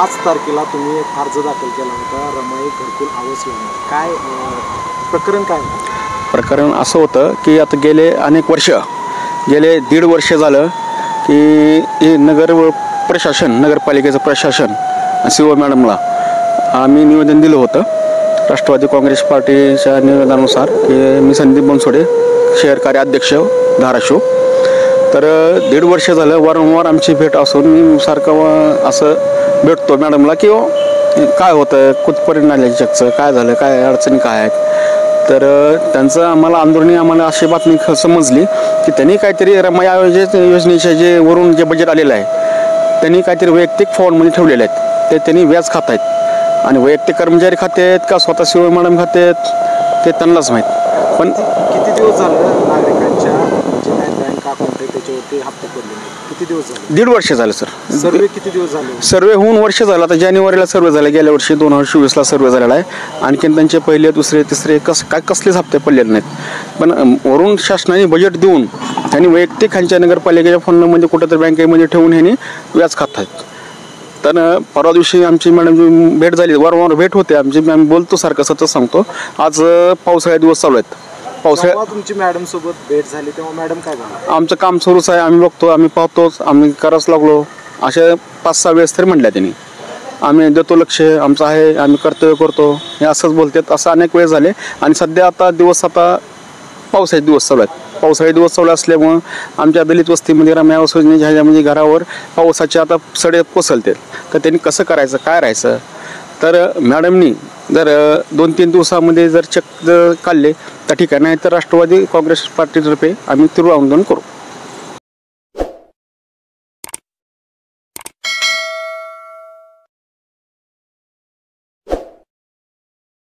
5 तारखेला तुम्ही एक अर्ज दाखल केला होता रमाई घरकुल आवास योजना. काय प्रकरण काय होतं? प्रकरण असं होतं की आता गेले अनेक वर्ष, गेले 1.5 वर्ष झालं की हे नगरपालिकेचं प्रशासन CO मॅडमला आम्ही निवेदन दिलं होतं राष्ट्रवादी काँग्रेस पार्टीच्या निवेदनानुसार की मी संदीप बनसोडे, शहर कार्याध्यक्ष धाराशिव. तर 1.5 वर्ष झालं वारंवार आमची भेट असून मी सारखं असं भेटतो मॅडमला की काय होतं, कुठपर्यंत आलं जगचं, काय झालं, काय अडचणी काय आहेत. तर त्यांचं आम्हाला अशी बातमी समजली की त्यांनी काहीतरी रमाई योजनेचे जे वरून जे बजेट आलेलं आहे त्यांनी काहीतरी वैयक्तिक फंडमध्ये ठेवलेले आहेत. ते त्यांनी व्याज खात आहेत आणि वैयक्तिक कर्मचारी खाते आहेत का स्वतः CO मॅडम खाते आहेत ते त्यांनाच माहीत. पण किती दिवस झालं नागरिकांच्या जे बँक अकाउंट आहे त्याच्यावरती हप्ते पडले नाही? किती दिवस झाले? 1.5 वर्ष झालं सर. सर्वे किती दिवस झाले? सर्वे होऊन वर्ष झालं. आता जानेवारीला सर्वे झाला, गेल्या वर्षी 2024ला सर्वे झालेला आहे. आणखीन त्यांचे पहिले, दुसरे, तिसरे कसलेच हप्ते पडलेले नाहीत. पण वरून शासनाने बजेट देऊन त्यांनी वैयक्तिक ह्यांच्या नगरपालिकेच्या फंडमध्ये कुठंतरी बँकेमध्ये ठेवून ह्यांनी व्याज खात आहेत. तर परवा दिवशी आमची मॅडम भेट झाली, वारंवार भेट होते आमची. आम्ही बोलतो सारखं सतत सांगतो. आज पावसाळ्यात दिवस चालू आहेत. तुमची मॅडम सोबत भेट झाली तेव्हा मॅडम काय बोलली? आमचं काम सुरूच आहे, आम्ही बघतो, आम्ही पाहतोच, आम्ही करायच लागलो अशा 5-6 वेळेस तरी म्हटल्या त्यांनी. आम्ही देतो लक्ष, आमचं आहे, आम्ही कर्तव्य करतो, हे असंच बोलतात. असं अनेक वेळ झाले. आणि सध्या आता पावसाचे दिवस चालू आहेत. पावसाळी दिवस चालू असल्यामुळं आमच्या दलित वस्तीमध्ये रमाई आवास योजनेच्या ह्याच्यामध्ये घरावर पावसाचे आता सडे कोसळते. तर त्यांनी कसं करायचं, काय राहायचं. तर मॅडमनी जर 2-3 दिवसामध्ये जर चेक काढले तर ठीक आहे, नाही तर राष्ट्रवादी काँग्रेस पार्टीतर्फे आम्ही तीव्र आंदोलन करू.